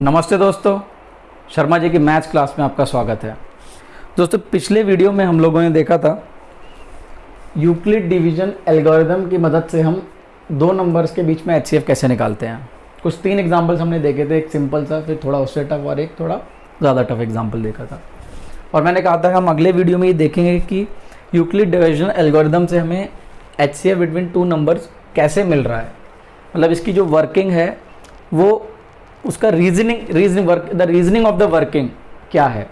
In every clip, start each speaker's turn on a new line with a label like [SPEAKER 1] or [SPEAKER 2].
[SPEAKER 1] नमस्ते दोस्तों, शर्मा जी की मैथ्स क्लास में आपका स्वागत है। दोस्तों, पिछले वीडियो में हम लोगों ने देखा था यूक्लिड डिवीजन एल्गोरिदम की मदद से हम दो नंबर्स के बीच में एचसीएफ कैसे निकालते हैं। कुछ तीन एग्जांपल्स हमने देखे थे, एक सिंपल सा, फिर थोड़ा उससे टफ और एक थोड़ा ज़्यादा टफ एग्जांपल देखा था। और मैंने कहा था हम अगले वीडियो में ये देखेंगे कि यूक्लिड डिवीजन एल्गोरिदम से हमें एचसीएफ बिटवीन टू नंबर्स कैसे मिल रहा है, मतलब इसकी जो वर्किंग है वो, उसका रीजनिंग ऑफ द वर्किंग क्या है,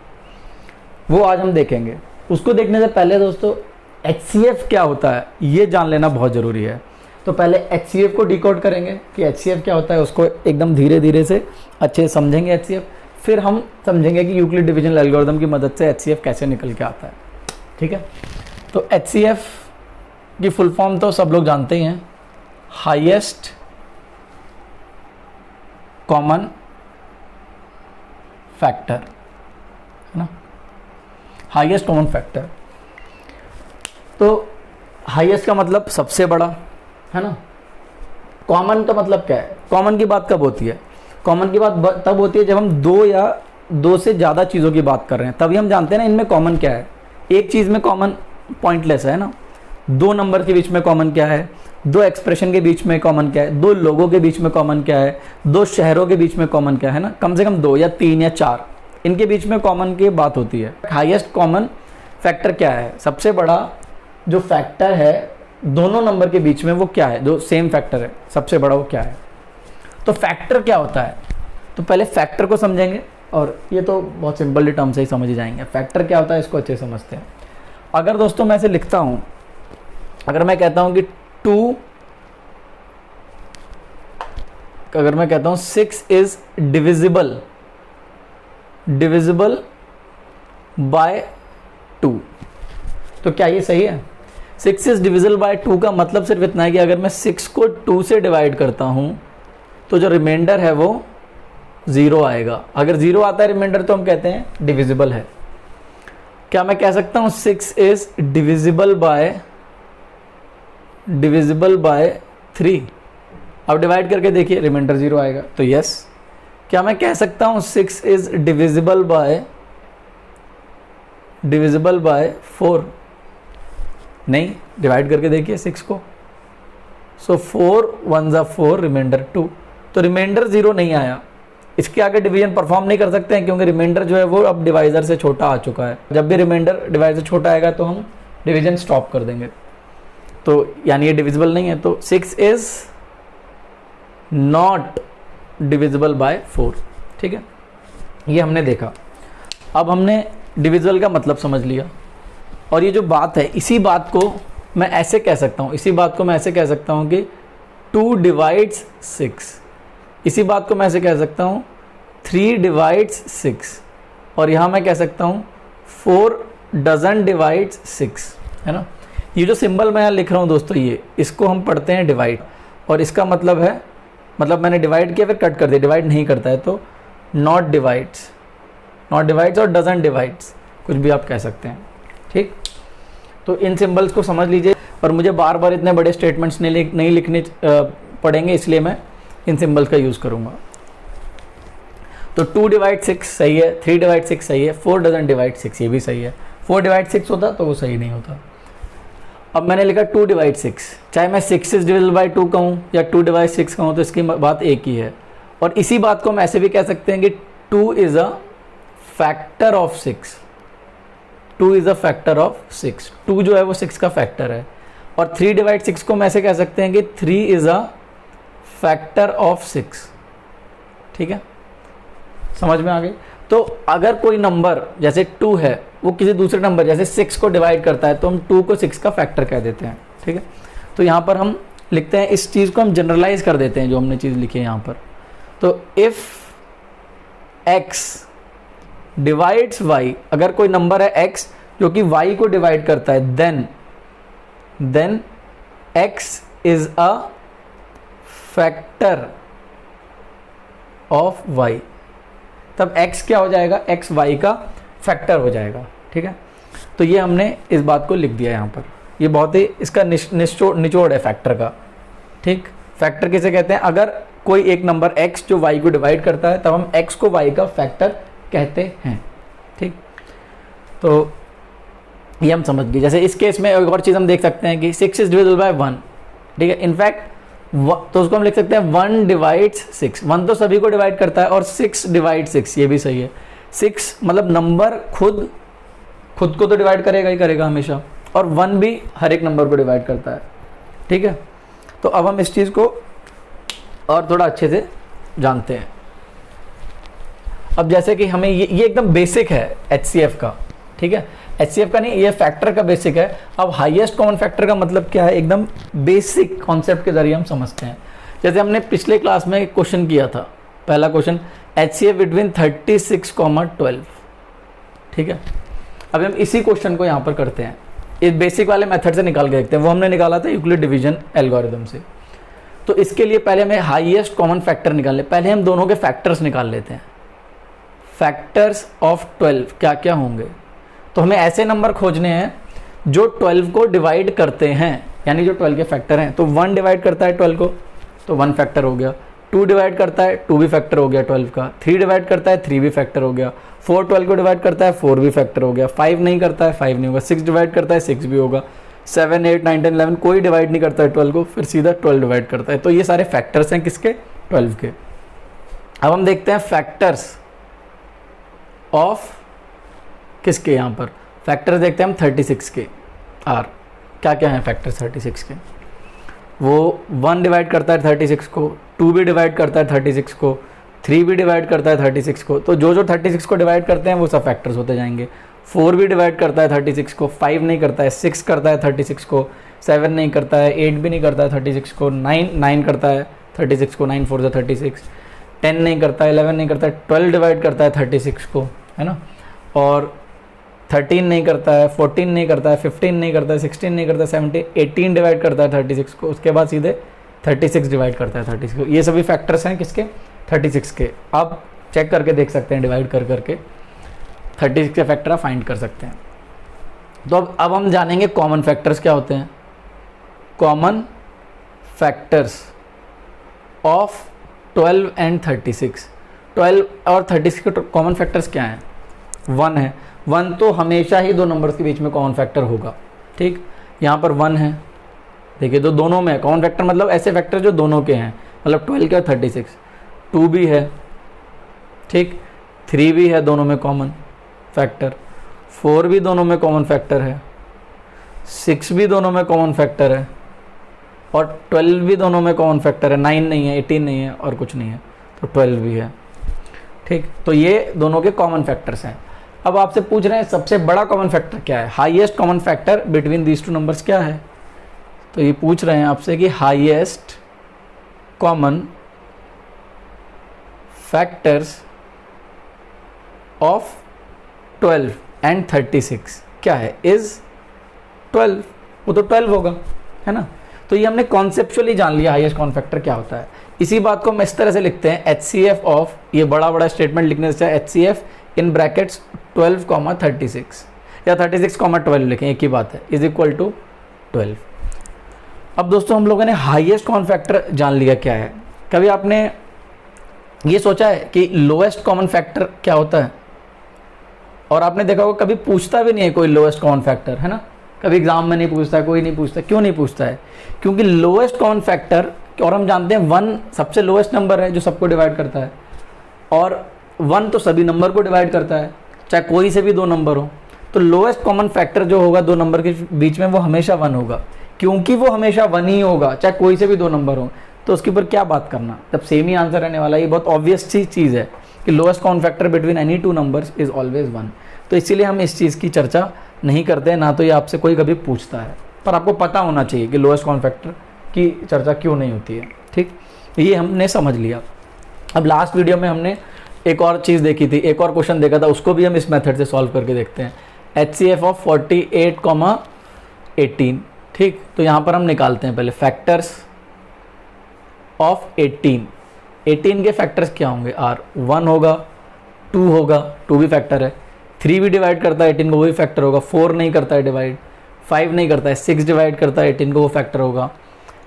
[SPEAKER 1] वो आज हम देखेंगे। उसको देखने से पहले दोस्तों एचसीएफ क्या होता है ये जान लेना बहुत ज़रूरी है। तो पहले एचसीएफ को डिकोड करेंगे कि एचसीएफ क्या होता है, उसको एकदम धीरे धीरे से अच्छे से समझेंगे एचसीएफ, फिर हम समझेंगे कि यूक्लिड डिवीजन एल्गोरिदम की मदद से एचसीएफ कैसे निकल के आता है। ठीक है, तो एचसीएफ की फुल फॉर्म तो सब लोग जानते ही हैं, हाईएस्ट कॉमन फैक्टर, है ना, हाईएस्ट कॉमन फैक्टर। तो हाईएस्ट का मतलब सबसे बड़ा, है ना। कॉमन का मतलब क्या है, कॉमन की बात कब होती है, कॉमन की बात तब होती है जब हम दो या दो से ज़्यादा चीज़ों की बात कर रहे हैं, तभी हम जानते हैं ना इनमें कॉमन क्या है। एक चीज़ में कॉमन पॉइंटलेस है ना, दो नंबर के बीच में कॉमन क्या है, दो एक्सप्रेशन के बीच में कॉमन क्या है, दो लोगों के बीच में कॉमन क्या है, दो शहरों के बीच में कॉमन क्या है ना, कम से कम दो या तीन या चार इनके बीच में कॉमन की बात होती है। हाईएस्ट कॉमन फैक्टर क्या है, सबसे बड़ा जो फैक्टर है दोनों नंबर के बीच में वो क्या है, जो सेम फैक्टर है सबसे बड़ा वो क्या है। तो फैक्टर क्या होता है, तो पहले फैक्टर को समझेंगे, और ये तो बहुत सिंपल टर्म से ही समझ जाएंगे। फैक्टर क्या होता है इसको अच्छे समझते हैं। अगर दोस्तों मैं इसे लिखता हूँ, अगर मैं कहता हूँ कि अगर मैं कहता हूं 6 इज डिविजिबल बाय 2, तो क्या ये सही है। 6 इज डिविजिबल बाय 2 का मतलब सिर्फ इतना है कि अगर मैं 6 को 2 से डिवाइड करता हूं तो जो रिमाइंडर है वो 0 आएगा। अगर 0 आता है रिमाइंडर तो हम कहते हैं डिविजिबल है। क्या मैं कह सकता हूं 6 इज डिविजिबल बाय 3, अब डिवाइड करके देखिए रिमाइंडर 0 आएगा, तो यस। क्या मैं कह सकता हूं 6 इज डिविजिबल बाय 4, नहीं, डिवाइड करके देखिए 6 को, सो 4 1 जा 4, रिमाइंडर 2, तो रिमाइंडर 0 नहीं आया। इसके आगे डिवीजन परफॉर्म नहीं कर सकते हैं क्योंकि रिमाइंडर जो है वो अब डिवाइजर से छोटा आ चुका है। जब भी रिमाइंडर डिवाइजर से छोटा आएगा तो हम डिवीजन स्टॉप कर देंगे, तो यानी ये डिविजिबल नहीं है। तो 6 इज नॉट डिविजिबल बाय 4, ठीक है, ये हमने देखा। अब हमने डिविजिबल का मतलब समझ लिया, और ये जो बात है इसी बात को मैं ऐसे कह सकता हूँ, कि 2 डिवाइड्स 6, इसी बात को मैं ऐसे कह सकता हूँ 3 डिवाइड्स 6, और यहाँ मैं कह सकता हूँ 4 डजंट डिवाइड्स 6, है ना। ये जो सिंबल मैं यहाँ लिख रहा हूँ दोस्तों, ये इसको हम पढ़ते हैं डिवाइड, और इसका मतलब है, मतलब मैंने डिवाइड किया फिर कट कर दिया, डिवाइड नहीं करता है, तो नॉट डिवाइड्स और डजंट डिवाइड्स, कुछ भी आप कह सकते हैं, ठीक। तो इन सिंबल्स को समझ लीजिए, और मुझे बार बार इतने बड़े स्टेटमेंट्स नहीं लिखने पड़ेंगे, इसलिए मैं इन सिंबल्स का यूज़ करूँगा। तो 2 डिवाइड 6 सही है, 3 डिवाइड 6 सही है, 4 डजंट डिवाइड 6 ये भी सही है। 4 डिवाइड 6 होता तो वो सही नहीं होता। अब मैंने लिखा 2 डिवाइड 6, चाहे मैं 6 इज डिविजिबल बाय 2 कहूँ या 2 डिवाइड 6 कहूँ, तो इसकी बात एक ही है। और इसी बात को हम ऐसे भी कह सकते हैं कि 2 is a factor of 6, 2 is a factor of 6, 2 जो है वो 6 का फैक्टर है। और 3 डिवाइड 6 को हम ऐसे कह सकते हैं कि 3 इज़ अ फैक्टर ऑफ 6, ठीक है, समझ में आ गई। तो अगर कोई नंबर जैसे 2 है वो किसी दूसरे नंबर जैसे 6 को डिवाइड करता है तो हम 2 को 6 का फैक्टर कह देते हैं, ठीक है। तो यहाँ पर हम लिखते हैं, इस चीज़ को हम जनरलाइज कर देते हैं जो हमने चीज़ लिखी है यहाँ पर। तो इफ़ x डिवाइड्स y, अगर कोई नंबर है x जो कि y को डिवाइड करता है, then x is a factor of y, तब x क्या हो जाएगा, x y का फैक्टर हो जाएगा, ठीक है। तो ये हमने इस बात को लिख दिया यहाँ पर, ये बहुत ही इसका निचोड़ है फैक्टर का, ठीक। फैक्टर किसे कहते हैं, अगर कोई एक नंबर x जो y को डिवाइड करता है, तब हम x को y का फैक्टर कहते हैं। ठीक, तो ये हम समझ गए। जैसे इस केस में एक और चीज़ हम देख सकते हैं कि 6 इज डिविजिबल बाय 1। ठीक है, इनफैक्ट तो उसको हम लिख सकते हैं 1 डिवाइड्स 6। 1 तो सभी को डिवाइड करता है और 6 डिवाइड 6, ये भी सही है। 6 मतलब नंबर खुद को तो डिवाइड करेगा ही करेगा हमेशा, और 1 भी हर एक नंबर को डिवाइड करता है। ठीक है, तो अब हम इस चीज़ को और थोड़ा अच्छे से जानते हैं। अब जैसे कि हमें ये एकदम बेसिक है HCF का। ठीक है, HCF का नहीं, ये फैक्टर का बेसिक है। अब हाईएस्ट कॉमन फैक्टर का मतलब क्या है, एकदम बेसिक कॉन्सेप्ट के जरिए हम समझते हैं। जैसे हमने पिछले क्लास में एक क्वेश्चन किया था, पहला क्वेश्चन HCF बिटवीन 36,12। ठीक है, अब हम इसी क्वेश्चन को यहाँ पर करते हैं, इस बेसिक वाले मेथड से निकाल के देखते हैं। वो हमने निकाला था यूक्लिड डिवीजन एल्गोरिथम से। तो इसके लिए पहले हमें हाईएस्ट कॉमन फैक्टर निकालने, पहले हम दोनों के फैक्टर्स निकाल लेते हैं। फैक्टर्स ऑफ 12 क्या क्या होंगे, तो हमें ऐसे नंबर खोजने हैं जो 12 को डिवाइड करते हैं, यानी जो 12 के फैक्टर हैं। तो 1 डिवाइड करता है 12 को, तो 1 फैक्टर हो गया। 2 डिवाइड करता है, 2 भी फैक्टर हो गया 12 का। 3 डिवाइड करता है, 3 भी फैक्टर हो गया। 4 12 को डिवाइड करता है, 4 भी फैक्टर हो गया। 5 नहीं करता है, 5 नहीं होगा। 6 डिवाइड करता है, 6 भी होगा। 7 8 9 10 11 कोई डिवाइड नहीं करता है 12 को, फिर सीधा 12 डिवाइड करता है। तो ये सारे फैक्टर्स हैं किसके, 12 के। अब हम देखते हैं फैक्टर्स ऑफ किसके, यहाँ पर फैक्टर्स देखते हैं हम 36 के। आर क्या क्या हैं फैक्टर 36 के, वो 1 डिवाइड करता है 36 को, 2 भी डिवाइड करता है 36 को, 3 भी डिवाइड करता है 36 को। तो जो 36 को डिवाइड करते हैं वो सब फैक्टर्स होते जाएंगे। 4 भी डिवाइड करता है 36 को, 5 नहीं करता है, 6 करता है 36 को, 7 नहीं करता है, 8 भी नहीं करता है 36 को, 9 करता है 36 को, 9 4 जा 36, 10 नहीं करता है, 11 नहीं करता है, 12 डिवाइड करता है 36 को, है ना, और 13 नहीं करता है, 14 नहीं करता है, 15 नहीं करता है, 16 नहीं करता है, 17 18 डिवाइड करता है 36 को, उसके बाद सीधे 36 डिवाइड करता है 36 को। ये सभी फैक्टर्स हैं किसके, 36 के। आप चेक करके देख सकते हैं, डिवाइड कर करके 36 के फैक्टर आप फाइंड कर सकते हैं। तो अब हम जानेंगे कॉमन फैक्टर्स क्या होते हैं। Common factors of 12 and 36। 12 और 36 के कॉमन फैक्टर्स क्या हैं, 1 है। 1 तो हमेशा ही दो नंबर्स के बीच में कॉमन फैक्टर होगा। ठीक, यहाँ पर 1 है, देखिए तो दोनों में कॉमन फैक्टर, मतलब ऐसे फैक्टर जो दोनों के हैं, मतलब 12 के और 36। 2 भी है, ठीक, 3 भी है दोनों में कॉमन फैक्टर, 4 भी दोनों में कॉमन फैक्टर है, 6 भी दोनों में कॉमन फैक्टर है, और 12 भी दोनों में कॉमन फैक्टर है। 9 नहीं है, 18 नहीं है, और कुछ नहीं है, तो 12 भी है। ठीक, तो ये दोनों के कॉमन फैक्टर्स हैं। अब आपसे पूछ रहे हैं सबसे बड़ा कॉमन फैक्टर क्या है, highest common factor between these two numbers क्या है। तो ये पूछ रहे हैं आपसे कि highest common factors of 12 and 36 क्या है, इज 12। वो तो 12 होगा, है ना। तो ये हमने कॉन्सेप्चुअली जान लिया हाईएस्ट कॉमन फैक्टर क्या होता है। इसी बात को हम इस तरह से लिखते हैं, HCF ऑफ, ये बड़ा बड़ा स्टेटमेंट लिखने से HCF इन ब्रैकेट्स 12, 36 या 36, 12 लिखें, एक ही बात है, इज इक्वल टू 12। अब दोस्तों हम लोगों ने हाईएस्ट कॉमन फैक्टर जान लिया क्या है। कभी आपने ये सोचा है कि लोएस्ट कॉमन फैक्टर क्या होता है, और आपने देखा होगा कभी पूछता भी नहीं है कोई लोएस्ट कॉमन फैक्टर, है ना। कभी एग्जाम में नहीं पूछता, कोई नहीं पूछता। क्यों नहीं पूछता है, क्योंकि लोएस्ट कॉमन फैक्टर, और हम जानते हैं 1 सबसे लोएस्ट नंबर है जो सबको डिवाइड करता है, और 1 तो सभी नंबर को डिवाइड करता है, चाहे कोई से भी दो नंबर हो। तो लोएस्ट कॉमन फैक्टर जो होगा दो नंबर के बीच में, वो हमेशा 1 होगा, क्योंकि वो हमेशा 1 ही होगा, चाहे कोई से भी दो नंबर हो। तो उसके ऊपर क्या बात करना, जब सेम ही आंसर रहने वाला है। ये बहुत ऑब्वियस सी चीज़ है कि lowest common factor between any two numbers is always 1। तो इसीलिए हम इस चीज़ की चर्चा नहीं करते हैं, ना तो ये आपसे कोई कभी पूछता है, पर आपको पता होना चाहिए कि लोएस्ट कॉमन फैक्टर की चर्चा क्यों नहीं होती है। ठीक, ये हमने समझ लिया। अब लास्ट वीडियो में हमने एक और चीज़ देखी थी, एक और क्वेश्चन देखा था, उसको भी हम इस मेथड से सॉल्व करके देखते हैं। HCF of 48, 18। ठीक, तो यहाँ पर हम निकालते हैं पहले फैक्टर्स ऑफ 18। 18 के फैक्टर्स क्या होंगे, आर 1 होगा, 2 होगा, 2 भी फैक्टर है, 3 भी डिवाइड करता है 18 को, वो भी फैक्टर होगा, 4 नहीं करता है डिवाइड, 5 नहीं करता है, 6 डिवाइड करता है 18 को, वो फैक्टर होगा,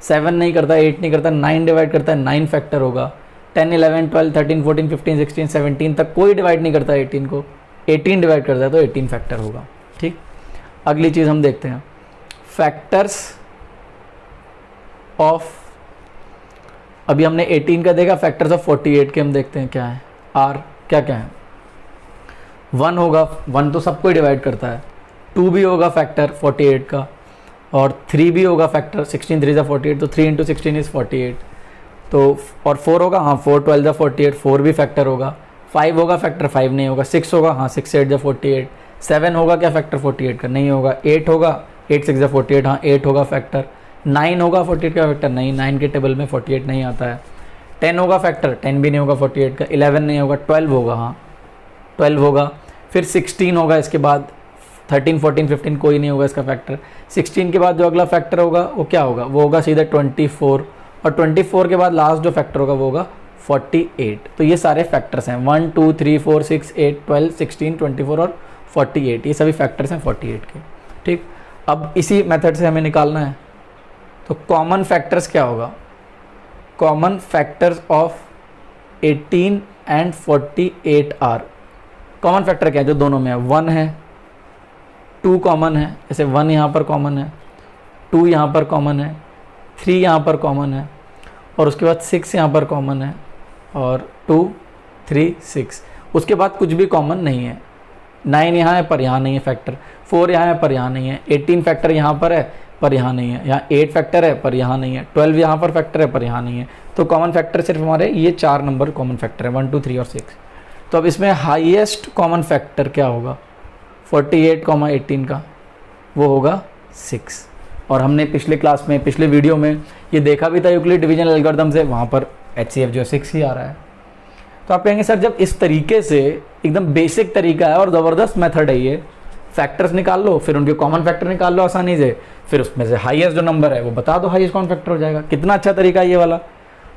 [SPEAKER 1] 7 नहीं करता, 8 नहीं करता, 9 डिवाइड करता है 9 फैक्टर होगा, 10 11 12 13 14 15 16 17 तक कोई डिवाइड नहीं करता 18 को, 18 डिवाइड करता है तो 18 फैक्टर होगा। ठीक, अगली चीज़ हम देखते हैं फैक्टर्स ऑफ, अभी हमने 18 का देखा, फैक्टर्स ऑफ 48 के हम देखते हैं क्या है, आर क्या क्या है। 1 होगा, 1 तो सबको डिवाइड करता है, 2 भी होगा फैक्टर 48 का, और 3 भी होगा फैक्टर, 16 3 48, तो 3 इंटू 16 इज़ 48, तो और 4 होगा, हाँ 4 12 48, 4 भी फैक्टर होगा, 5 होगा फैक्टर, 5 नहीं होगा, 6 होगा, हाँ 6 8 48, 7 होगा क्या फैक्टर 48 का, नहीं होगा, 8 होगा, 8 6 48, हाँ 8 होगा फैक्टर, 9 होगा 48 का फैक्टर, नहीं 9 के टेबल में 48 नहीं आता है, 10 होगा फैक्टर, 10 भी नहीं होगा 48 का, 11 नहीं होगा, 12 होगा, हाँ 12 होगा, फिर 16 होगा, इसके बाद 13 14 15 कोई नहीं होगा इसका फैक्टर, 16 के बाद जो अगला फैक्टर होगा वो क्या होगा, वो होगा सीधा 24, और 24 के बाद लास्ट जो फैक्टर होगा वो होगा 48। तो ये सारे फैक्टर्स हैं 1 2 3 4 6 8 12 16 24 और 48, ये सभी फैक्टर्स हैं 48 के। ठीक, अब इसी मेथड से हमें निकालना है, तो कॉमन फैक्टर्स क्या होगा, common factors of 18 and 48 are, common factor क्या है जो दोनों में है, 1 है, 2 कॉमन है, जैसे 1 यहाँ पर कॉमन है, 2 यहाँ पर कॉमन है, 3 यहाँ पर कॉमन है, और उसके बाद 6 यहाँ पर कॉमन है, और 2 3 6, उसके बाद कुछ भी कॉमन नहीं है, 9 यहाँ है पर यहाँ नहीं है फैक्टर, 4 यहाँ है पर यहाँ नहीं है, 18 फैक्टर यहाँ पर है पर यहाँ नहीं है, यहाँ 8 फैक्टर है पर यहाँ नहीं है, 12 यहाँ पर फैक्टर है पर यहाँ नहीं है, तो कॉमन फैक्टर सिर्फ हमारे ये 4 नंबर कॉमन फैक्टर है, 1 2 3 और 6। तो अब इसमें हाईएस्ट कॉमन फैक्टर क्या होगा 48, 18 का, वो होगा 6, और हमने पिछले क्लास में, पिछले वीडियो में ये देखा भी था यूक्लिड डिवीजन एल्गोरिथम से, वहाँ पर HCF जो 6 ही आ रहा है। तो आप कहेंगे सर जब इस तरीके से एकदम बेसिक तरीका है और ज़बरदस्त मेथड है ये, फैक्टर्स निकाल लो, फिर उनके कॉमन फैक्टर निकाल लो आसानी से, फिर उसमें से हाईएस्ट जो नंबर है वो बता दो, हाईएस्ट कॉमन फैक्टर हो जाएगा, कितना अच्छा तरीका है ये वाला।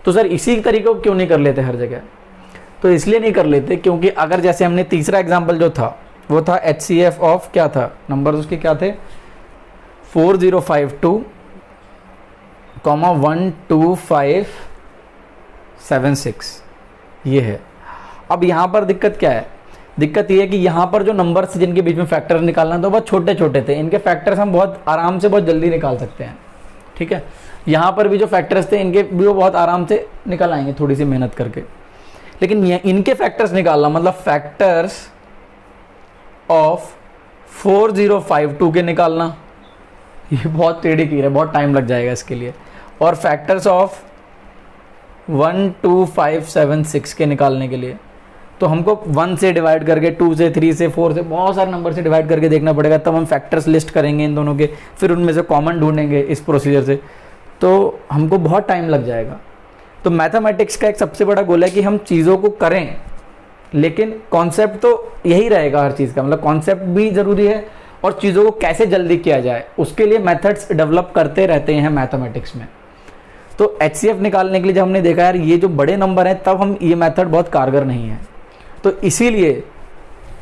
[SPEAKER 1] तो सर इसी तरीके को क्यों नहीं कर लेते हर जगह, तो इसलिए नहीं कर लेते क्योंकि अगर जैसे हमने तीसरा एग्जाम्पल जो था वो था HCF ऑफ क्या था, नंबर उसके क्या थे 4052, 12576, ये है। अब यहाँ पर दिक्कत क्या है, दिक्कत ये है कि यहाँ पर जो नंबर्स जिनके बीच में फैक्टर्स निकालना तो बहुत छोटे छोटे थे, इनके फैक्टर्स हम बहुत आराम से बहुत जल्दी निकाल सकते हैं। ठीक है, यहाँ पर भी जो फैक्टर्स थे इनके भी वो बहुत आराम से निकल आएंगे थोड़ी सी मेहनत करके, लेकिन इनके फैक्टर्स निकालना मतलब फैक्टर्स ऑफ 4052 के निकालना ये बहुत टेढ़ी कीर है, बहुत टाइम लग जाएगा इसके लिए। और फैक्टर्स ऑफ 12576 के निकालने के लिए तो हमको 1 से डिवाइड करके, 2 से, 3 से, 4 से, बहुत सारे नंबर से डिवाइड करके देखना पड़ेगा, तब हम फैक्टर्स लिस्ट करेंगे इन दोनों के, फिर उनमें से कॉमन ढूंढेंगे इस प्रोसीजर से, तो हमको बहुत टाइम लग जाएगा। तो मैथमेटिक्स का एक सबसे बड़ा गोल है कि हम चीज़ों को करें, लेकिन कॉन्सेप्ट तो यही रहेगा हर चीज़ का, मतलब कॉन्सेप्ट भी ज़रूरी है और चीज़ों को कैसे जल्दी किया जाए उसके लिए मेथड्स डेवलप करते रहते हैं मैथमेटिक्स में। तो HCF निकालने के लिए जब हमने देखा यार ये जो बड़े नंबर हैं तब हम ये मेथड बहुत कारगर नहीं है, तो इसीलिए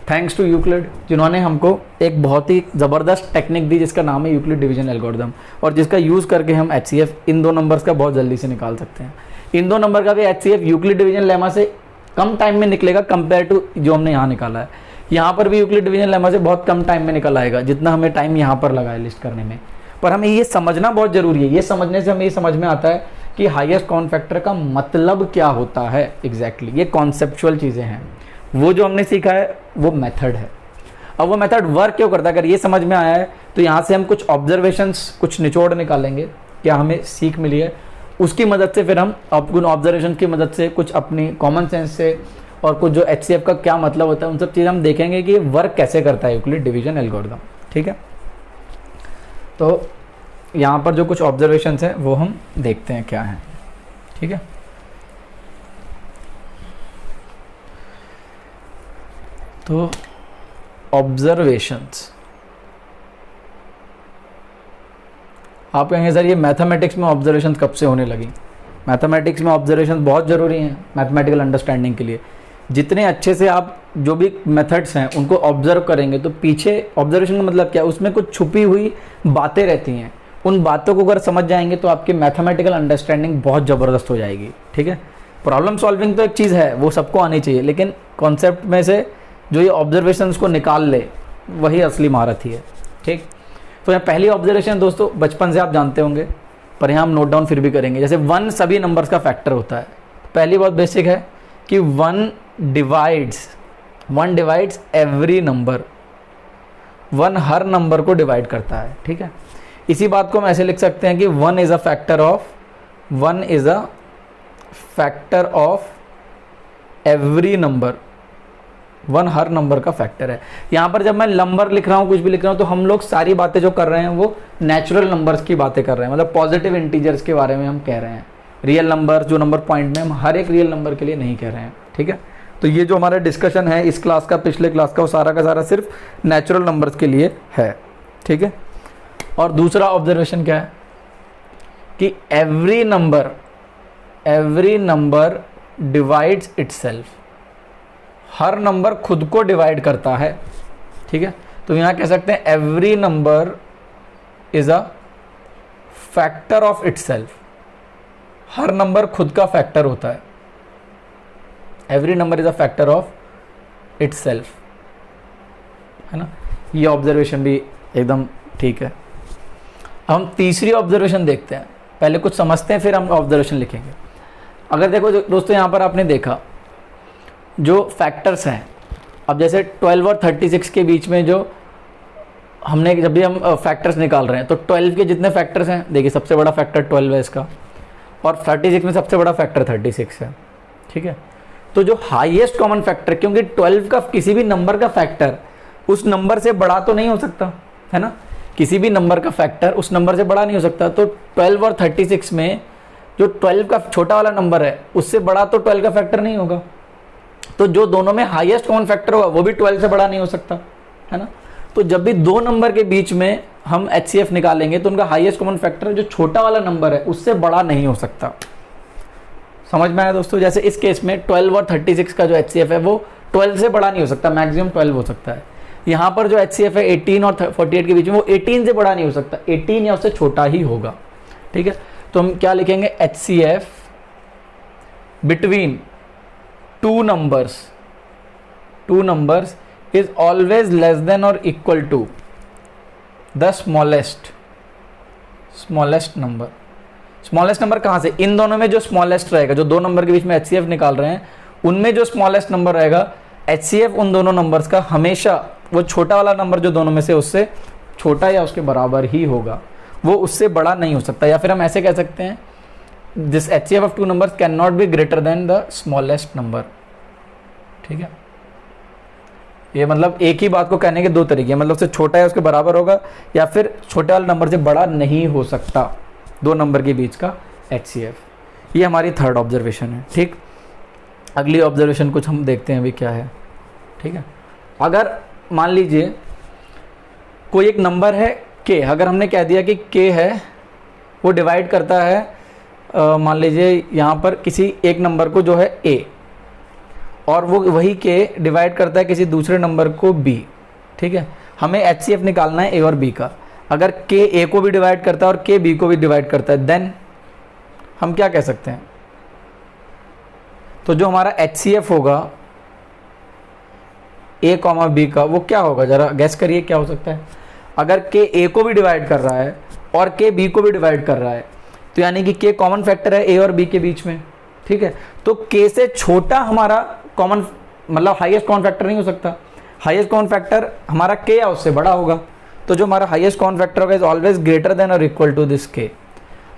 [SPEAKER 1] थैंक्स टू यूक्लिड जिन्होंने हमको एक बहुत ही ज़बरदस्त टेक्निक दी जिसका नाम है यूक्लिड डिवीजन एल्गोरिथम, और जिसका यूज़ करके हम HCF इन दो नंबर्स का बहुत जल्दी से निकाल सकते हैं। इन दो नंबर का भी HCF यूक्लिड डिवीजन लेमा से कम टाइम में निकलेगा कंपेयर टू जो हमने यहाँ निकाला है। यहाँ पर भी यूक्लिड डिवीजन लेमा से बहुत कम टाइम में निकल आएगा जितना हमें टाइम यहाँ पर लगा है लिस्ट करने में। पर हमें ये समझना बहुत ज़रूरी है, ये समझने से हमें ये समझ में आता है कि हाईएस्ट कॉमन फैक्टर का मतलब क्या होता है एग्जैक्टली। ये कॉन्सेप्चुअल चीज़ें हैं, वो जो हमने सीखा है वो मेथड है। अब वो मेथड वर्क क्यों करता है अगर ये समझ में आया है तो यहाँ से हम कुछ ऑब्जर्वेशंस, कुछ निचोड़ निकालेंगे, क्या हमें सीख मिली है, उसकी मदद से फिर हम उन ऑब्जर्वेशन की मदद से कुछ अपनी कॉमन सेंस से और कुछ जो HCF का क्या मतलब होता है उन सब चीज़ हम देखेंगे कि ये वर्क कैसे करता है यूक्लिड डिवीजन एल्गोरिथम। ठीक है, तो यहाँ पर जो कुछ ऑब्जर्वेशंस हैं वो हम देखते हैं क्या हैं। ठीक है, तो ऑब्जर्वेशंस, आप कहेंगे सर ये मैथमेटिक्स में ऑब्जर्वेशंस कब से होने लगी। मैथमेटिक्स में ऑब्जर्वेशंस बहुत ज़रूरी हैं मैथमेटिकल अंडरस्टैंडिंग के लिए। जितने अच्छे से आप जो भी मेथड्स हैं उनको ऑब्जर्व करेंगे तो पीछे ऑब्जर्वेशन का मतलब क्या है, उसमें कुछ छुपी हुई बातें रहती हैं, उन बातों को अगर समझ जाएंगे तो आपकी मैथमेटिकल अंडरस्टैंडिंग बहुत ज़बरदस्त हो जाएगी। ठीक है, प्रॉब्लम सॉल्विंग तो एक चीज़ है, वो सबको आनी चाहिए, लेकिन कॉन्सेप्ट में से जो ये ऑब्जर्वेशंस को निकाल ले वही असली महारत ही है। ठीक, तो यहाँ पहली ऑब्जर्वेशन दोस्तों बचपन से आप जानते होंगे, पर यहाँ हम नोट डाउन फिर भी करेंगे। जैसे 1 सभी नंबर्स का फैक्टर होता है। पहली बात बेसिक है कि 1 डिवाइड्स एवरी नंबर, 1 हर नंबर को डिवाइड करता है। ठीक है, इसी बात को हम ऐसे लिख सकते हैं कि 1 is a factor of every number, 1 her number का फैक्टर है। यहाँ पर जब मैं नंबर लिख रहा हूँ, कुछ भी लिख रहा हूँ, तो हम लोग सारी बातें जो कर रहे हैं वो नेचुरल नंबर्स की बातें कर रहे हैं, मतलब पॉजिटिव इंटीजर्स के बारे में हम कह रहे हैं। रियल नंबर जो नंबर पॉइंट में, हम हर एक रियल नंबर के लिए नहीं कह रहे हैं। ठीक है, तो ये जो हमारा डिस्कशन है इस क्लास का, पिछले क्लास का, वो सारा का सारा सिर्फ नेचुरल नंबर्स के लिए है। ठीक है, और दूसरा ऑब्जर्वेशन क्या है कि एवरी नंबर डिवाइड्स इटसेल्फ, हर नंबर खुद को डिवाइड करता है। ठीक है, तो यहाँ कह सकते हैं every number is a factor of itself, हर नंबर खुद का फैक्टर होता है। Every number is a factor of itself, है ना। ये ऑब्जर्वेशन भी एकदम ठीक है। हम तीसरी ऑब्जर्वेशन देखते हैं, पहले कुछ समझते हैं फिर हम ऑब्जर्वेशन लिखेंगे। अगर देखो दोस्तों, यहाँ पर आपने देखा जो फैक्टर्स हैं, अब जैसे 12 और 36 के बीच में जो हमने, जब भी हम फैक्टर्स निकाल रहे हैं तो 12 के जितने फैक्टर्स हैं, देखिए सबसे बड़ा फैक्टर 12 है इसका, और 36 में सबसे बड़ा फैक्टर 36 है। ठीक है, तो जो हाईएस्ट कॉमन फैक्टर, क्योंकि 12 का किसी भी नंबर का फैक्टर उस नंबर से बड़ा तो नहीं हो सकता, है ना, किसी भी नंबर का फैक्टर उस नंबर से बड़ा नहीं हो सकता। तो 12 और 36 में जो 12 का छोटा वाला नंबर है उससे बड़ा तो 12 का फैक्टर नहीं होगा, तो जो दोनों में हाईएस्ट कॉमन फैक्टर होगा वो भी 12 से बड़ा नहीं हो सकता, है ना। तो जब भी दो नंबर के बीच में हम HCF निकालेंगे तो उनका हाईएस्ट कॉमन फैक्टर जो छोटा वाला नंबर है उससे बड़ा नहीं हो सकता। समझ में आया दोस्तों। जैसे इस केस में 12 और 36 का जो HCF है वो 12 से बड़ा नहीं हो सकता, मैक्सिमम 12 हो सकता है। यहाँ पर जो HCF है 18 और 48 के बीच में, वो 18 से बड़ा नहीं हो सकता, 18 या उससे छोटा ही होगा। ठीक है, तो हम क्या लिखेंगे, HCF between two numbers is always less than or equal to the smallest number. Smallest number कहाँ से, इन दोनों में जो स्मॉलेस्ट रहेगा, जो दो नंबर के बीच में HCF निकाल रहे हैं उनमें जो स्मॉलेस्ट नंबर रहेगा, HCF उन दोनों नंबर्स का हमेशा वो छोटा वाला नंबर जो दोनों में से उससे छोटा या उसके बराबर ही होगा, वो उससे बड़ा नहीं हो सकता। या फिर हम ऐसे कह सकते हैं, this HCF of two numbers can not be greater than the smallest number. ठीक है, ये मतलब एक ही बात को कहने के दो तरीके, मतलब उससे छोटा या उसके बराबर होगा, या फिर छोटे वाले नंबर से बड़ा नहीं हो सकता दो नंबर के बीच का HCF। ये हमारी थर्ड ऑब्जर्वेशन है। ठीक, अगली ऑब्जर्वेशन कुछ हम देखते हैं अभी क्या है। ठीक है, अगर मान लीजिए कोई एक नंबर है k, अगर हमने कह दिया कि k है वो डिवाइड करता है, मान लीजिए यहाँ पर किसी एक नंबर को जो है a, और वो वही k डिवाइड करता है किसी दूसरे नंबर को b। ठीक है, हमें HCF निकालना है a और b का। अगर k a को भी डिवाइड करता है और k b को भी डिवाइड करता है, देन हम क्या कह सकते हैं, तो जो हमारा HCF होगा a, b का, वो क्या होगा, जरा गैस करिए क्या हो सकता है। अगर k a को भी डिवाइड कर रहा है और k b को भी डिवाइड कर रहा है, तो यानी कि k कॉमन फैक्टर है a और b के बीच में। ठीक है, तो k से छोटा हमारा कॉमन, मतलब हाईएस्ट कॉमन फैक्टर नहीं हो सकता। हाईएस्ट कॉमन फैक्टर हमारा k या उससे बड़ा होगा, तो जो हमारा हाईएस्ट कॉमन फैक्टर होगा is always greater than or equal to this k।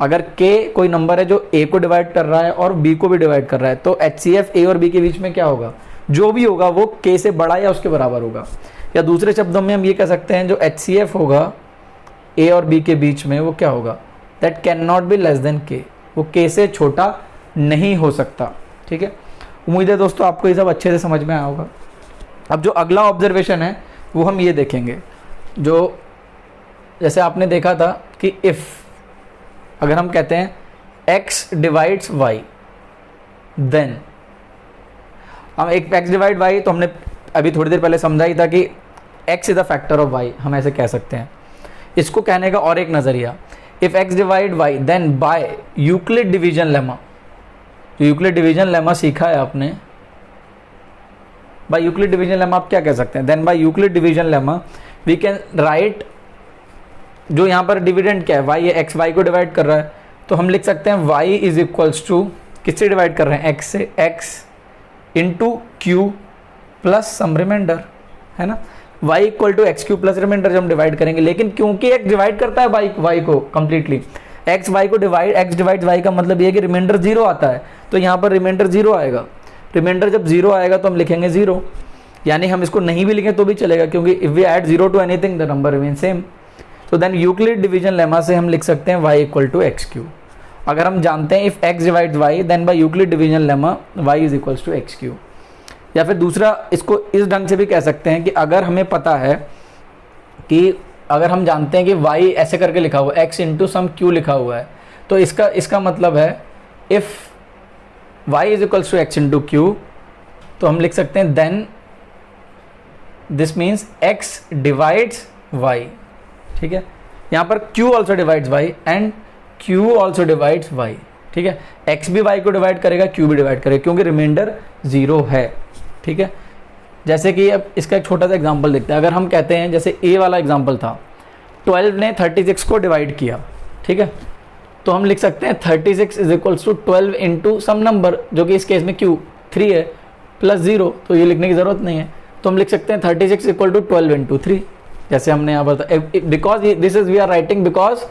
[SPEAKER 1] अगर k कोई नंबर है जो a को डिवाइड कर रहा है और b को भी डिवाइड कर रहा है, तो HCF a और b के बीच में क्या होगा, जो भी होगा वो k से बड़ा या उसके बराबर होगा। या दूसरे शब्दों में हम ये कह सकते हैं, जो HCF होगा a और b के बीच में, वो क्या होगा, that can not be less than k, वो k से छोटा नहीं हो सकता। ठीक है, उम्मीद है दोस्तों आपको ये सब अच्छे से समझ में आया होगा। अब जो अगला ऑब्जर्वेशन है वो हम ये देखेंगे, जो जैसे आपने देखा था कि इफ़ अगर हम कहते हैं x डिवाइड्स y, देन हम एक x डिवाइड y, तो हमने अभी थोड़ी देर पहले समझा ही था कि x is a factor of y, हम ऐसे कह सकते हैं। इसको कहने का और एक नज़रिया if x divide y then by Euclid division lemma, तो यूक्लिड डिवीजन लेमा सीखा है आपने, बाय यूक्लिड डिवीजन लेमा आप क्या कह सकते हैं, then by Euclid division lemma we can write, जो यहाँ पर डिविडेंड क्या है y है, x y को डिवाइड कर रहा है, तो हम लिख सकते हैं y इज इक्वल्स टू, किससे डिवाइड कर रहे हैं, x से, x into Q plus some remainder, है ना, y equal to X Q plus remainder जब हम डिवाइड करेंगे, लेकिन क्योंकि x डिवाइड करता है y को कंप्लीटली, x y को डिवाइड, x डिवाइड y का मतलब ये है कि रिमाइंडर 0 आता है, तो यहाँ पर रिमाइंडर 0 आएगा, रिमाइंडर जब 0 आएगा तो हम लिखेंगे 0, यानी हम इसको नहीं भी लिखें तो भी चलेगा, क्योंकि if we add 0 to anything the number remain same. तो देन यूक्लिड डिवीजन लेमा से हम लिख सकते हैं y equal to X Q. अगर हम जानते हैं if x divides y then by Euclid division lemma y is equals to X Q. या फिर दूसरा इसको इस ढंग से भी कह सकते हैं कि अगर हमें पता है कि अगर हम जानते हैं कि y ऐसे करके लिखा हुआ है, x इंटू सम q लिखा हुआ है, तो इसका मतलब है if y is equals to X into Q, तो हम लिख सकते हैं then this means x divides y, ठीक है, यहाँ पर q also divides y and q also divides y, ठीक है, x भी y को डिवाइड करेगा, q भी डिवाइड करेगा, क्योंकि रिमाइंडर 0 है, ठीक है। जैसे कि अब इसका एक छोटा सा एग्जांपल देखते हैं, अगर हम कहते हैं जैसे a वाला एग्जांपल था, 12 ने 36 को डिवाइड किया, ठीक है, तो हम लिख सकते हैं 36 is equals to 12 into some number, जो कि इस केस में q 3 है, प्लस 0, तो ये लिखने की ज़रूरत नहीं है, तो हम लिख सकते हैं 36 इक्वल टू 12 इंटू 3, जैसे हमने यहाँ पर, because this is we are writing because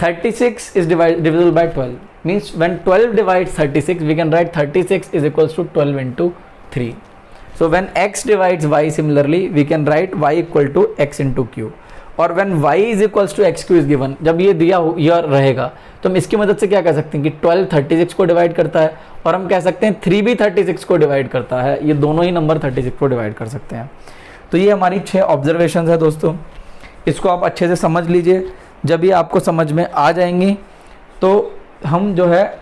[SPEAKER 1] 36 is divisible by 12, means when 12 divides 36 we can write 36 is equals to 12 into 3. So when x divides y similarly we can write y equal to x into q, और when y is equals to x q is given, जब ये दिया यह रहेगा तो हम इसकी मदद से क्या कह सकते हैं कि 12 36 को डिवाइड करता है, और हम कह सकते हैं 3 भी 36 को डिवाइड करता है, ये दोनों ही नंबर 36 को डिवाइड कर सकते हैं। तो ये हमारी 6 ऑब्जर्वेशन है दोस्तों, इसको आप अच्छे से समझ लीजिए। जब ये आपको समझ में आ जाएंगी तो हम जो है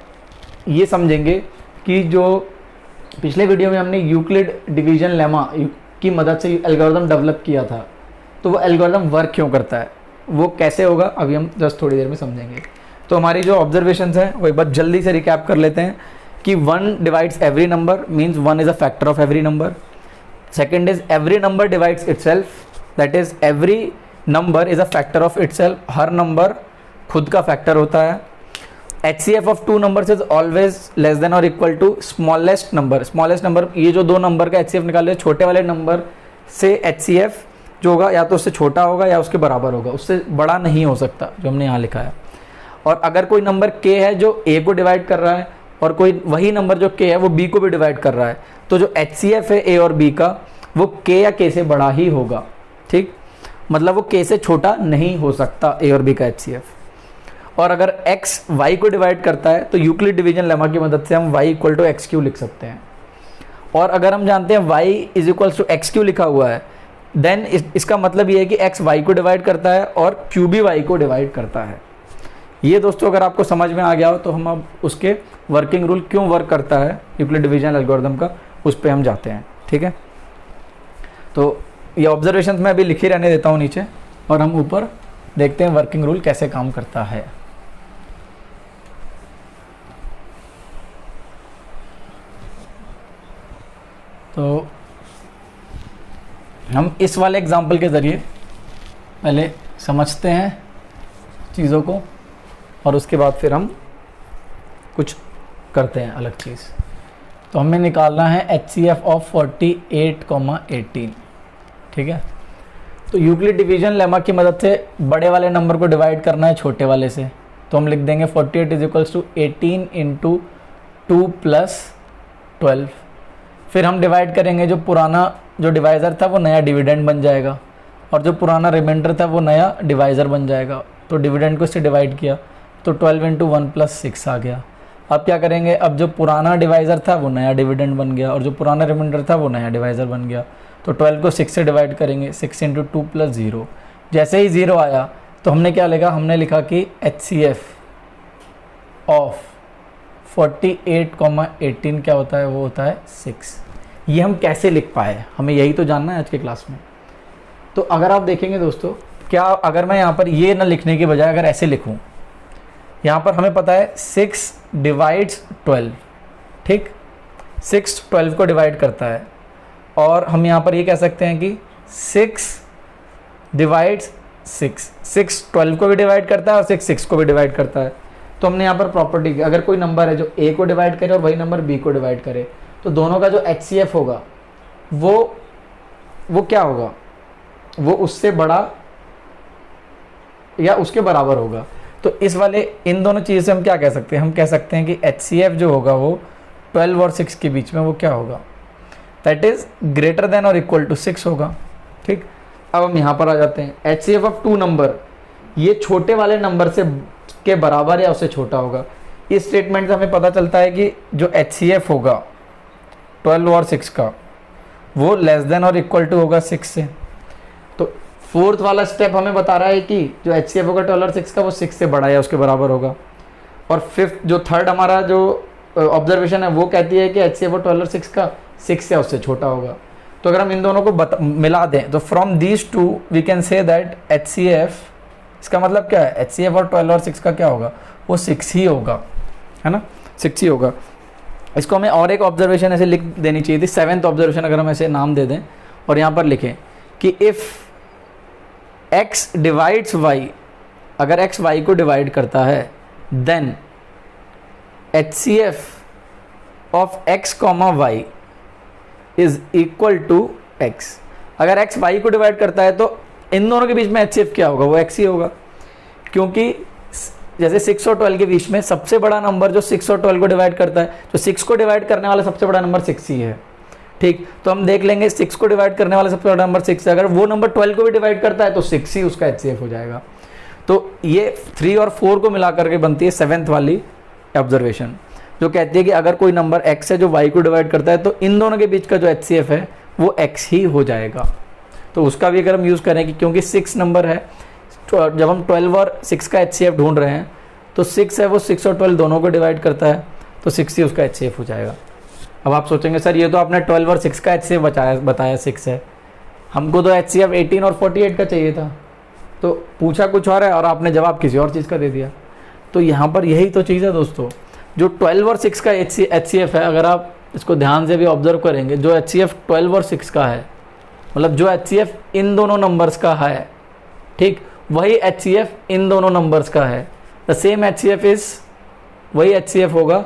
[SPEAKER 1] ये समझेंगे कि जो पिछले वीडियो में हमने यूक्लिड डिवीजन लेमा की मदद से एल्गोरिथम डेवलप किया था, तो वो एल्गोरिथम वर्क क्यों करता है, वो कैसे होगा, अभी हम जस्ट थोड़ी देर में समझेंगे। तो हमारी जो ऑब्जर्वेशंस हैं वो एक बार जल्दी से रिकैप कर लेते हैं कि 1 divides every number, means 1 is a factor of every number. Second is every number divides itself, that is every number is a factor of itself, हर नंबर खुद का फैक्टर होता है। HCF of 2 numbers is always less than or equal to smallest number, smallest number, ये जो 2 number का HCF निकाल रहे हैं, छोटे वाले नंबर से HCF जो होगा या तो उससे छोटा होगा या उसके बराबर होगा, उससे बड़ा नहीं हो सकता, जो हमने यहाँ लिखा है। और अगर कोई नंबर k है जो a को डिवाइड कर रहा है और कोई वही नंबर जो k है वो b को भी डिवाइड कर रहा है, तो जो HCF है a और b का वो k या k से बड़ा ही होगा, ठीक, मतलब वो k से छोटा नहीं हो सकता a और b का HCF। और अगर x y को डिवाइड करता है तो यूक्लिड डिवीजन लेमा की मदद से हम y equal to X Q लिख सकते हैं। और अगर हम जानते हैं y is equals to X Q लिखा हुआ है, देन इसका मतलब ये है कि x y को डिवाइड करता है और q भी y को डिवाइड करता है। ये दोस्तों अगर आपको समझ में आ गया हो तो हम अब उसके वर्किंग रूल क्यों वर्क करता है यूक्लिड डिवीजन एल्गोरिथम का, उस पर हम जाते हैं, ठीक है। तो ये ऑब्जर्वेशंस मैं अभी लिखे रहने देता हूँ नीचे, और हम ऊपर देखते हैं वर्किंग रूल कैसे काम करता है। तो हम इस वाले एग्जाम्पल के ज़रिए पहले समझते हैं चीज़ों को, और उसके बाद फिर हम कुछ करते हैं अलग चीज़। तो हमें निकालना है HCF ऑफ 48,18, ठीक है। तो यूक्लिड डिवीजन लेमा की मदद से बड़े वाले नंबर को डिवाइड करना है छोटे वाले से, तो हम लिख देंगे 48 is equals to 18 into 2 plus 12। फिर हम डिवाइड करेंगे, जो पुराना जो डिवाइज़र था वो नया डिविडेंड बन जाएगा, और जो पुराना रिमाइंडर था वो नया डिवाइज़र बन जाएगा। तो डिविडेंड को इससे डिवाइड किया तो 12 इंटू 1 प्लस 6 आ गया। अब क्या करेंगे, अब जो पुराना डिवाइज़र था वो नया डिविडेंड बन गया, और जो पुराना रिमाइंडर था वो नया डिवाइज़र बन गया। तो 12 को 6 से डिवाइड करेंगे, 6 इंटू 2 प्लस 0। जैसे ही 0 आया तो हमने क्या लिखा, हमने लिखा कि HCF ऑफ 48,18 क्या होता है, वो होता है 6। ये हम कैसे लिख पाए, हमें यही तो जानना है आज के क्लास में। तो अगर आप देखेंगे दोस्तों, क्या अगर मैं यहाँ पर ये ना लिखने के बजाय अगर ऐसे लिखूँ, यहाँ पर हमें पता है 6 डिवाइड्स 12, ठीक, 6 12 को डिवाइड करता है, और हम यहाँ पर ये कह सकते हैं कि 6 डिवाइड्स 6, 6 12 को भी डिवाइड करता है और 6 6 को भी डिवाइड करता है। तो हमने यहाँ पर प्रॉपर्टी की, अगर कोई नंबर है जो a को डिवाइड करे और वही नंबर b को डिवाइड करे, तो दोनों का जो HCF होगा वो क्या होगा, वो उससे बड़ा या उसके बराबर होगा। तो इस वाले इन दोनों चीज़ से हम क्या कह सकते हैं, हम कह सकते हैं कि HCF जो होगा वो 12 और 6 के बीच में वो क्या होगा, that is greater than or equal to 6 होगा, ठीक। अब हम यहाँ पर आ जाते हैं, HCF ऑफ 2 नंबर, ये छोटे वाले नंबर से के बराबर या उससे छोटा होगा। इस स्टेटमेंट से हमें पता चलता है कि जो HCF होगा 12 और 6 का वो less than or equal to होगा 6 से। तो फोर्थ वाला स्टेप हमें बता रहा है कि जो HCF होगा 12 और 6 का वो 6 से बड़ा या उसके बराबर होगा। और फिफ्थ जो थर्ड हमारा जो ऑब्जर्वेशन है वो कहती है कि HCF और 12 और 6 का 6 या उससे छोटा होगा। तो अगर हम इन दोनों को मिला दें तो from these two we can say that HCF, इसका मतलब क्या है, HCF और 12 और 6 का क्या होगा, वो 6 ही होगा, है ना, 6 ही होगा। इसको हमें और एक ऑब्जर्वेशन ऐसे लिख देनी चाहिए थी, 7th ऑब्जर्वेशन अगर हम ऐसे नाम दे दें और यहाँ पर लिखें कि इफ़ x डिवाइड्स y, अगर x y को डिवाइड करता है then HCF of x comma y is equal to x। अगर x y को डिवाइड करता है तो इन दोनों के बीच में HCF क्या होगा, वो x ही होगा, क्योंकि जैसे 6 और 12 के बीच में सबसे बड़ा नंबर जो 6 और 12 को डिवाइड करता है, तो 6 को डिवाइड करने वाला सबसे बड़ा नंबर 6 ही है, ठीक। तो हम देख लेंगे 6 को डिवाइड करने वाला सबसे बड़ा नंबर 6 है, अगर वो नंबर 12 को भी डिवाइड करता है तो 6 ही उसका HCF हो जाएगा। तो ये 3 और 4 को मिला करके बनती है 7th वाली ऑब्जर्वेशन, जो कहती है कि अगर कोई नंबर x है जो y को डिवाइड करता है तो इन दोनों के बीच का जो HCF है वो x ही हो जाएगा। तो उसका भी अगर हम यूज़ करें कि क्योंकि 6 नंबर है, तो जब हम 12 और 6 का HCF ढूंढ रहे हैं तो 6 है वो 6 और 12 दोनों को डिवाइड करता है, तो 6 ही उसका HCF हो जाएगा। अब आप सोचेंगे सर ये तो आपने 12 और 6 का HCF बताया 6 है, हमको तो HCF 18 और 48 का चाहिए था, तो पूछा कुछ और है और आपने जवाब किसी और चीज़ का दे दिया। तो यहाँ पर यही तो चीज़ है दोस्तों, जो 12 और 6 का HCF है, अगर आप इसको ध्यान से भी ऑब्जर्व करेंगे, जो HCF 12 और 6 का है, मतलब जो HCF इन दोनों नंबर्स का है, ठीक, वही HCF इन दोनों नंबर्स का है। द सेम HCF इज, वही HCF होगा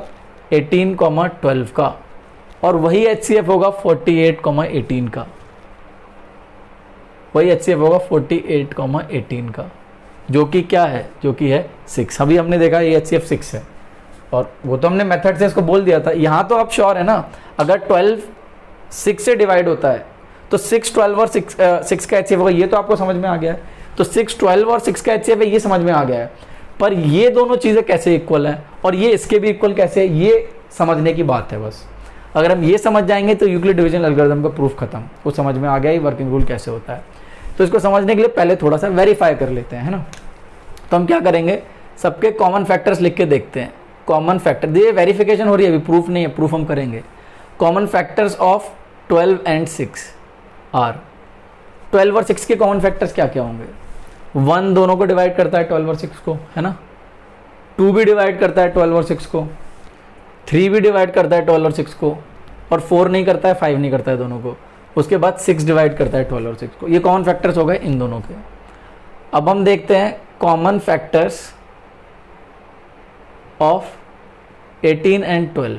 [SPEAKER 1] 18, 12 का, और वही HCF होगा 48, 18 का, वही HCF होगा 48, 18 का, जो कि क्या है, जो कि है 6। अभी हमने देखा ये HCF 6 है, और वो तो हमने मेथड से इसको बोल दिया था। यहाँ तो आप श्योर है ना, अगर 12 6 से डिवाइड होता है तो 6 12 और 6 का HCF होगा, ये तो आपको समझ में आ गया है। तो 6 12 और 6 का HCF है, ये समझ में आ गया है। पर ये दोनों चीज़ें कैसे इक्वल हैं और ये इसके भी इक्वल कैसे है, ये समझने की बात है बस। अगर हम ये समझ जाएंगे तो यूक्लिड डिवीजन एल्गोरिथम का प्रूफ खत्म, वो समझ में आ गया ही वर्किंग रूल कैसे होता है। तो इसको समझने के लिए पहले थोड़ा सा वेरीफाई कर लेते हैं, है ना। तो हम क्या करेंगे, सबके कॉमन फैक्टर्स लिख के देखते हैं। कॉमन फैक्टर, ये वेरिफिकेशन हो रही है, अभी प्रूफ नहीं है, प्रूफ हम करेंगे। Common factors of 12 and 6 are, 12 और 6 के कॉमन फैक्टर्स क्या क्या होंगे। 1 दोनों को डिवाइड करता है 12 और 6 को, है ना। 2 भी डिवाइड करता है 12 और 6 को, 3 भी डिवाइड करता है 12 और 6 को, और 4 नहीं करता है, 5 नहीं करता है दोनों को। उसके बाद 6 डिवाइड करता है 12 और 6 को। ये कॉमन फैक्टर्स हो गए इन दोनों के। अब हम देखते हैं कॉमन फैक्टर्स ऑफ 18 एंड 12।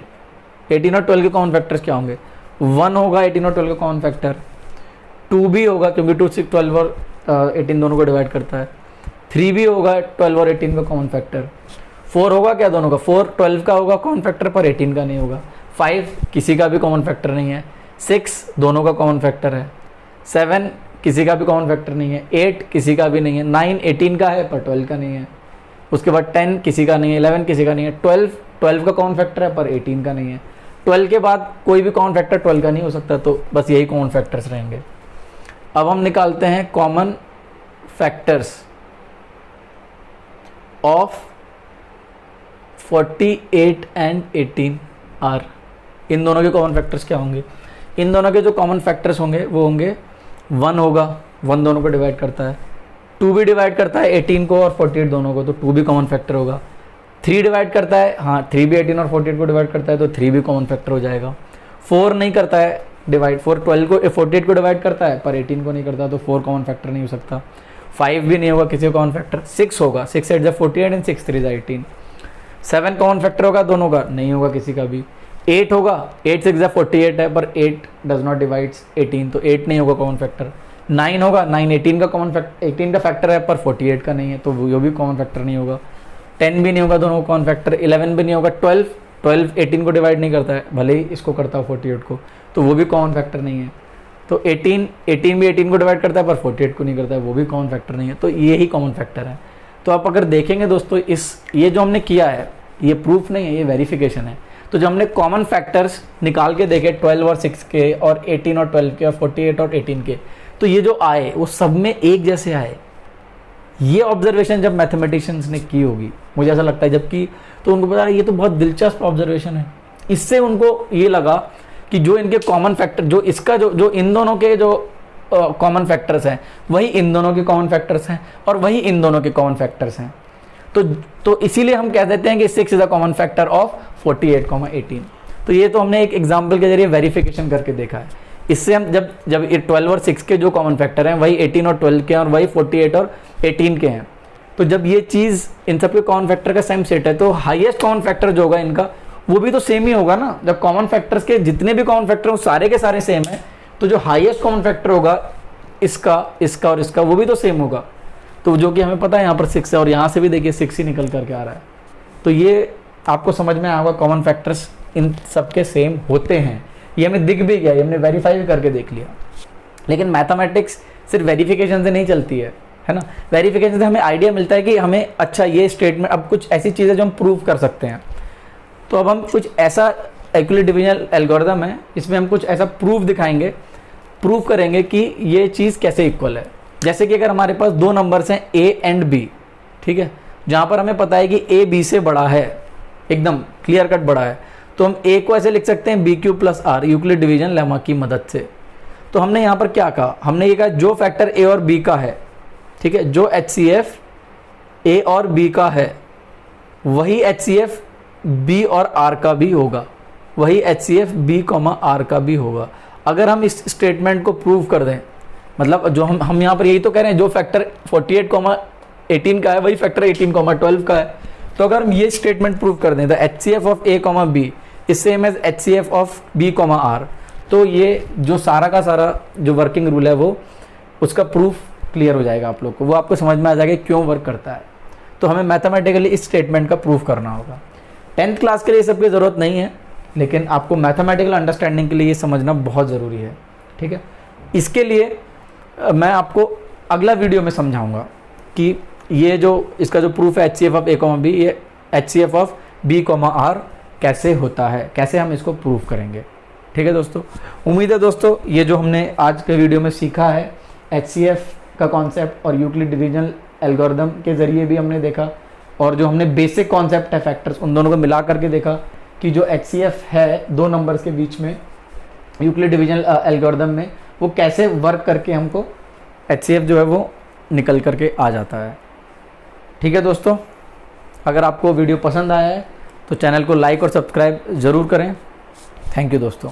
[SPEAKER 1] 18 और 12 के कॉमन फैक्टर्स क्या होंगे। 1 होगा 18 और 12 का कॉमन फैक्टर, 2 भी होगा क्योंकि 2 6 12 और 18 दोनों को डिवाइड करता है, 3 भी होगा 12 और 18 का कॉमन फैक्टर, 4 होगा क्या दोनों का, 4 12 का होगा कॉमन फैक्टर पर 18 का नहीं होगा, 5 किसी का भी कॉमन फैक्टर नहीं है, 6 दोनों का कॉमन फैक्टर है, 7 किसी का भी कॉमन फैक्टर नहीं है, 8 किसी का भी नहीं है, 9 18 का है पर 12 का नहीं है, उसके बाद 10 किसी का नहीं है, 11 किसी का नहीं है, 12 का कॉमन फैक्टर है पर 18 का नहीं है। 12 के बाद कोई भी कॉमन फैक्टर 12 का नहीं हो सकता, तो बस यही कॉमन फैक्टर्स रहेंगे। अब हम निकालते हैं common factors of 48 and 18 are. इन दोनों के कॉमन फैक्टर्स क्या होंगे। इन दोनों के जो कॉमन फैक्टर्स होंगे वो होंगे 1 होगा, 1 दोनों को डिवाइड करता है, 2 भी डिवाइड करता है 18 को और 48 दोनों को, तो 2 भी कॉमन फैक्टर होगा, 3 डिवाइड करता है, हाँ 3 भी 18 और 48 को डिवाइड करता है, तो 3 भी कॉमन फैक्टर हो जाएगा। 4 नहीं करता है डिवाइड, 4 12 को 48 को डिवाइड करता है पर 18 को नहीं करता, तो 4 कॉमन फैक्टर नहीं हो सकता। 5 भी नहीं होगा किसी कॉमन फैक्टर। 6 होगा, 6 8 = 48 एंड 6 3 = 18। 7 कॉमन फैक्टर होगा दोनों का, नहीं होगा किसी का भी। 8 होगा, 8 6 = 48 है पर 8 डज नॉट डिवाइड्स 18, तो 8 नहीं होगा कॉमन फैक्टर। 9 होगा, 9 18 का कॉमन फैक्टर, 18 का फैक्टर है पर 48 का नहीं है, तो वो भी कॉमन फैक्टर नहीं होगा। 10 भी नहीं होगा दोनों का कॉमन फैक्टर। 11 भी नहीं होगा। 12 18 को डिवाइड नहीं करता है, भले ही इसको करता हो 48 को, तो वो भी कॉमन फैक्टर नहीं है। तो 18 भी 18 को डिवाइड करता है पर 48 को नहीं करता है, वो भी कॉमन फैक्टर नहीं है, तो ये ही कॉमन फैक्टर है। तो आप अगर देखेंगे दोस्तों, ये जो हमने किया है ये प्रूफ नहीं है, ये वेरिफिकेशन है। तो जो हमने कॉमन फैक्टर्स निकाल के देखे 12 और 6 के और 18 और 12 के और 48 और 18 के, तो ये जो आए वो सब में एक जैसे आए। ये ऑब्जर्वेशन जब मैथमेटिशियंस ने की होगी, मुझे ऐसा लगता है जबकि, तो उनको पता है ये तो बहुत दिलचस्प ऑब्जर्वेशन है। इससे उनको ये लगा कि जो इनके कॉमन फैक्टर, जो इसका जो इन दोनों के जो कॉमन फैक्टर्स हैं वही इन दोनों के कॉमन फैक्टर्स हैं और वही इन दोनों के कॉमन फैक्टर्स हैं। तो इसीलिए हम कह देते हैं कि 6 is a common factor of 48, 18। तो ये तो हमने एक एग्जाम्पल के जरिए वेरिफिकेशन करके देखा है। इससे हम जब ये 12 और 6 के जो कॉमन फैक्टर हैं वही 18 और 12 के हैं और वही 48 और 18 के हैं, तो जब ये चीज़ इन सब के कॉमन फैक्टर का सेम सेट है, तो हाईएस्ट कॉमन फैक्टर जो होगा इनका वो भी तो सेम ही होगा ना। जब कॉमन फैक्टर्स के जितने भी कॉमन फैक्टर हो सारे के सारे सेम है, तो जो हाईएस्ट कॉमन फैक्टर होगा इसका, इसका और इसका, वो भी तो सेम होगा। तो जो कि हमें पता है यहाँ पर 6 है और यहाँ से भी देखिए 6 ही निकल करके आ रहा है। तो ये आपको समझ में आया होगा, कॉमन फैक्टर्स इन सबके सेम होते हैं। ये हमें दिख भी गया, ये हमने वेरीफाई भी करके देख लिया। लेकिन मैथमेटिक्स सिर्फ वेरिफिकेशन से नहीं चलती है ना। वेरिफिकेशन से हमें आइडिया मिलता है कि हमें अच्छा ये स्टेटमेंट, अब कुछ ऐसी चीज़ें जो हम प्रूव कर सकते हैं। तो अब हम कुछ ऐसा यूक्लिड डिवीजन एल्गोरिथम है, इसमें हम कुछ ऐसा प्रूफ दिखाएंगे, प्रूव करेंगे कि ये चीज़ कैसे इक्वल है। जैसे कि अगर हमारे पास 2 नंबर्स हैं A एंड B, ठीक है, जहाँ पर हमें पता है कि A B से बड़ा है, एकदम क्लियर कट बड़ा है, तो हम A को ऐसे लिख सकते हैं BQ + R Euclid division lemma की मदद से। तो हमने यहाँ पर क्या कहा, हमने ये कहा जो फैक्टर A और B का है, ठीक है, जो HCF A और B का है वही HCF B और R का भी होगा, वही HCF B, R का भी होगा। अगर हम इस स्टेटमेंट को प्रूव कर दें, मतलब जो हम यहाँ पर यही तो कह रहे हैं, जो फैक्टर 48, 18 का है वही फैक्टर 18, 12 का है। तो अगर हम ये स्टेटमेंट प्रूव कर दें, तो HCF of A, B is same as HCF of B, R, तो ये जो सारा का सारा जो वर्किंग रूल है वो उसका प्रूफ क्लियर हो जाएगा आप लोग को, वो आपको समझ में आ जाएगा क्यों वर्क करता है। तो हमें मैथमेटिकली इस स्टेटमेंट का प्रूफ करना होगा। 10th क्लास के लिए सबकी ज़रूरत नहीं है, लेकिन आपको मैथमेटिकल अंडरस्टैंडिंग के लिए ये समझना बहुत ज़रूरी है, ठीक है। इसके लिए मैं आपको अगला वीडियो में समझाऊंगा कि ये जो इसका जो प्रूफ है HCF ऑफ A, B, ये HCF ऑफ B, R कैसे होता है, कैसे हम इसको प्रूफ करेंगे, ठीक है दोस्तों। उम्मीद है दोस्तों ये जो हमने आज के वीडियो में सीखा है, HCF का कॉन्सेप्ट और यूक्लिड डिवीजन एल्गोरिथम के ज़रिए भी हमने देखा, और जो हमने बेसिक कॉन्सेप्ट है फैक्टर्स, उन दोनों को मिला करके देखा कि जो HCF है 2 नंबर्स के बीच में यूक्लिड डिवीजन एल्गोरिथम में, वो कैसे वर्क करके हमको HCF जो है वो निकल करके आ जाता है, ठीक है दोस्तों। अगर आपको वीडियो पसंद आया है तो चैनल को लाइक और सब्सक्राइब ज़रूर करें। थैंक यू दोस्तों।